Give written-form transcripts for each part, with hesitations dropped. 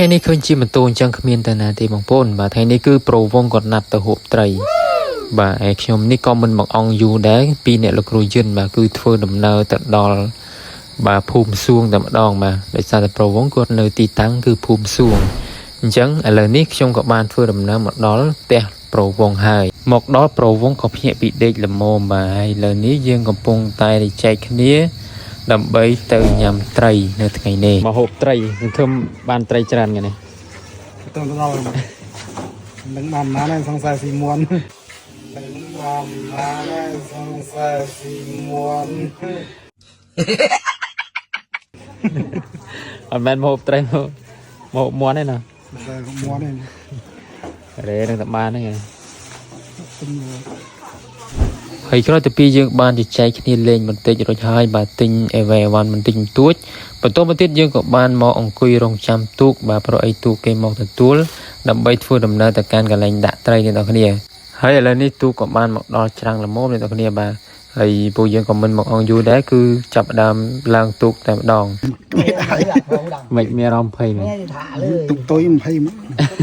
ថ្ងៃនេះឃើញជាម៉ូតូអញ្ចឹងគ្មានតាណាទេបងប្អូនបាទថ្ងៃនេះគឺប្រូវងគាត់ណាត់ទៅហូបត្រីបាទឯខ្ញុំនេះក៏មិនមកអង្គយូរដែរពីអ្នកលោកគ្រូយិនបាទគឺធ្វើដំណើរទៅដល់បាទភូមិសួងតែម្ដងបាទដោយសារតែប្រូវងគាត់នៅទីតាំងគឺភូមិសួងអញ្ចឹងឥឡូវនេះខ្ញុំក៏បានធ្វើដំណើរមកដល់ផ្ទះប្រូវងហើយមកដល់ប្រូវងក៏ភ្ញាក់ពីដេកល្មមបាទហើយឥឡូវនេះយើងកំពុងតែចែកគ្នាដើម្បីទៅញ៉ាំត្រីនៅថ្ងៃនេះមកហូបត្រីសង្ឃឹមបានត្រីច្រើនថ្ងៃនេះទៅដល់នឹងបានណាស់សង្សារស៊ីមួននឹងបានណាស់សង្សារស៊ីមួនអត់មែនមកហូបត្រីមកហូបមួនទេណាតែមួនទេរេនឹងតែបានហ្នឹងហើយក្រោយទៅពីយើងបានជជែកគ្នាលេងបន្តិចរួចហើយបាទទិញអីវ៉ាន់បន្តិចបន្តួចបន្តមកទៀតយើងក៏បានមកអង្គុយរងចាំទូកបាទប្រអីទូកគេមកទទួលដើម្បីធ្វើដំណើរទៅកាន់កន្លែងដាក់ត្រីអ្នកនរគ្នាហើយឥឡូវនេះទូកក៏បានមកដល់ច្រាំងល្មមអ្នកនរគ្នាបាទហើយពួកយើងក៏មិនមកអង្គយូរដែរគឺចាប់ដើមឡើងទូកតែម្ដងមិនមានអារម្មណ៍ភ័យមែនទុកទុយ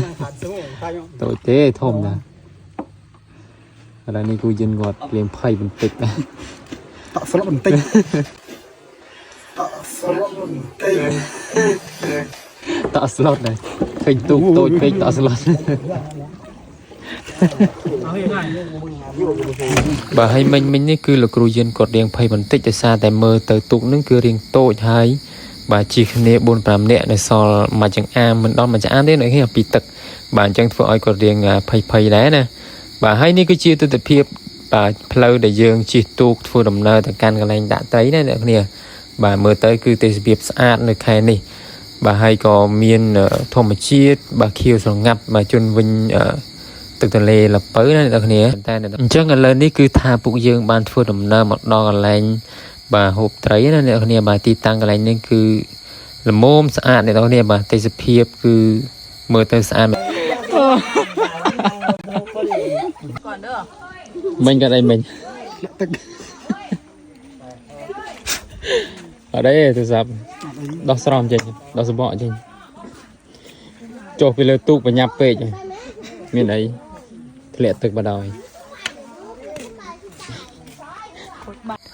20តូចទេធំណាឥឡូវនេះគូយិនគាត់ព្រៀងភ័យបន្តិចណាតក់ស្លុតបន្តិចតក់ស្លុតបន្តិចតក់ស្លុតណាឃើញទូកតូចពេកតក់ស្លុតបាទហើយមិញនេះគឺលោកគ្រូយិនគាត់រៀងភ័យបន្តិចដោយសារតែមើលទៅទូកនឹងគឺរៀងតូចហើយបាទជិះគ្នា 4-5 នាក់នៅសល់មួយចង្អាមមិនដល់មួយចង្អាមទេនៅនេះពីទឹកបាទអញ្ចឹងធ្វើឲ្យគាត់រៀងភ័យដែរណាបាទហើយនេះគឺជាទស្សនវិជ្ជាបាទផ្លូវដែលយើងជិះទូកធ្វើដំណើរទៅកាន់កន្លែងដាក់ត្រីណាអ្នកគ្នាបាទមើលទៅគឺទេសភាពស្អាតនៅខែនេះបាទហើយក៏មានធម្មជាតិបាទខៀវស្រងាត់បាទជុំវិញទឹកទន្លេលពៅណាអ្នកគ្នាតែអញ្ចឹងឥឡូវនេះគឺថាពួកយើងបានធ្វើដំណើរមកដល់កន្លែងបាទហូបត្រីណាអ្នកគ្នាបាទទីតាំងកន្លែងនេះគឺល្មមស្អាតអ្នកគ្នាបាទទេសភាពគឺមើលទៅស្អាតមិញក៏អីមិញទឹកអត់ទេទូរស័ព្ទដោះស្រោមចេញដោះសបកចេញចុះពីលើទូកបញ្ញាប់ពេកមានអីធ្លាក់ទឹកបដ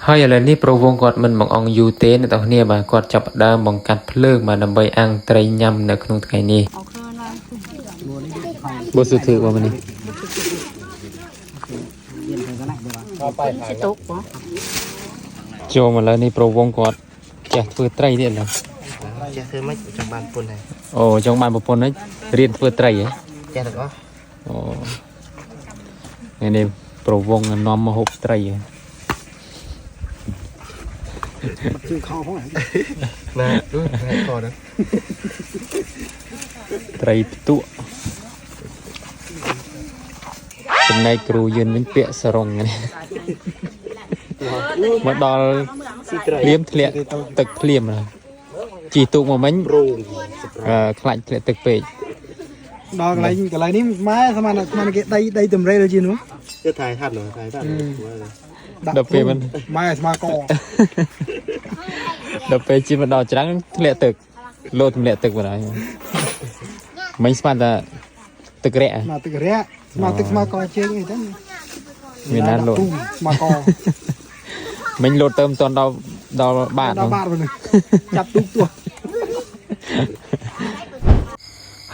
ហើយឥឡូវនេះប្រវងគាត់មិនមកអង្គយូរទេអ្នកទាំងគ្នាបាទគាត់ចាប់ដើមបង្កាត់ភ្លើងមកដើម្បីអាំងត្រីញ៉ាំនៅក្នុងថ្ងៃនេះបើសុធិបងនេះចូលមកលើនេះប្រវងគាត់ចេះធ្វើត្រីទៀតណាចេះធ្វើមិនចង់បានពុនហើយអូចង់បានប្រពន្ធហ្នឹងរៀនធ្វើត្រីហ៎ចេះទាំងអស់អូនេះប្រវងនាំមកហូបត្រីហ៎ជឿខោផងណាថ្ងៃខហ្នឹងត្រីផ្ទក់ចំណែកគ្រូយិនវិញពាក់សរងនេះមកដល់ភ្លាមធ្លាក់ទឹកភ្លាមណាជីទូកមកមិញខ្លាច់ធ្លាក់ទឹកពេកដល់កន្លែងនេះម៉ែស្មានគេដីតម្រេលជានោះទៅถ่ายทันเหรอถ่ายทันដល់ពេលមិនម៉ែស្មាកដល់ពេលជីមកដល់ច្រាំងធ្លាក់ទឹកលោតទម្លាក់ទឹកបណ្ដោយមិញស្មានតែទឹករាក់ទឹករាក់ស្មាទឹកស្មាកជើងអីទៅមានណាលោតស្មាកមិញលោតទៅមិនទាន់ដល់បាតចាប់ទូកទួ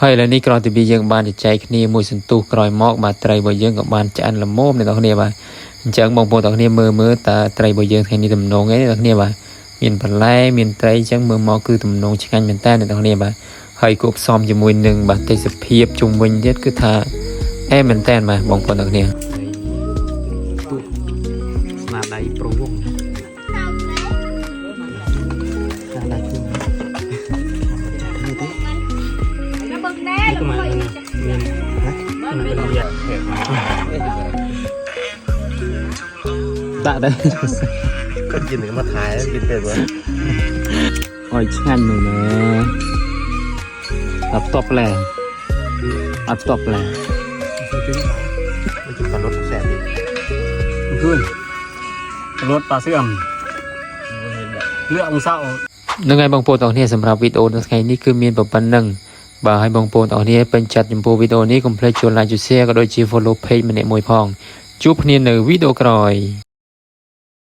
ហើយឥឡូវនេះក្រោយពីយើងបានជជែកគ្នាមួយសន្ទុះក្រោយមកបាទត្រីរបស់យើងក៏បានឆ្អិនល្មមអ្នកនរគ្នាបាទអញ្ចឹងបងប្អូនទាំងគ្នាមើលតើត្រីរបស់យើងថ្ងៃនេះទំនងឯងអ្នកនរគ្នាបាទមានបន្លែមានត្រីអញ្ចឹងមើលមកគឺទំនងឆ្ងាញ់មែនតើអ្នកនរគ្នាបាទហើយគួបផ្សំជាមួយនឹងបាទទេសភាពជុំវិញទៀតគឺថាអែមែនតើបាទបងប្អូនទាំងគ្នាស្នាដៃប្រវងដាក់ដែរគាត់กินមកถ่ายกินเป็ดវ៉ាអើយឆ្ងាញ់មែនណាដល់ផ្ទាប់ឡែអត់ផ្ទាប់ឡែជិះរត់แสบគឺរត់តាសឿមលឿអងសៅនឹងហើយបងប្អូនទាំងគ្នាសម្រាប់វីដេអូនៅថ្ងៃនេះគឺមានប៉ុណ្្នឹង បាទហើយបងប្អូនអរនេះពេញចិត្តចំពោះវីដេអូនេះកុំភ្លេចចូល like ជួយ share ក៏ដូចជា follow page ម្នាក់មួយផងជួបគ្នានៅវីដេអូក្រោយ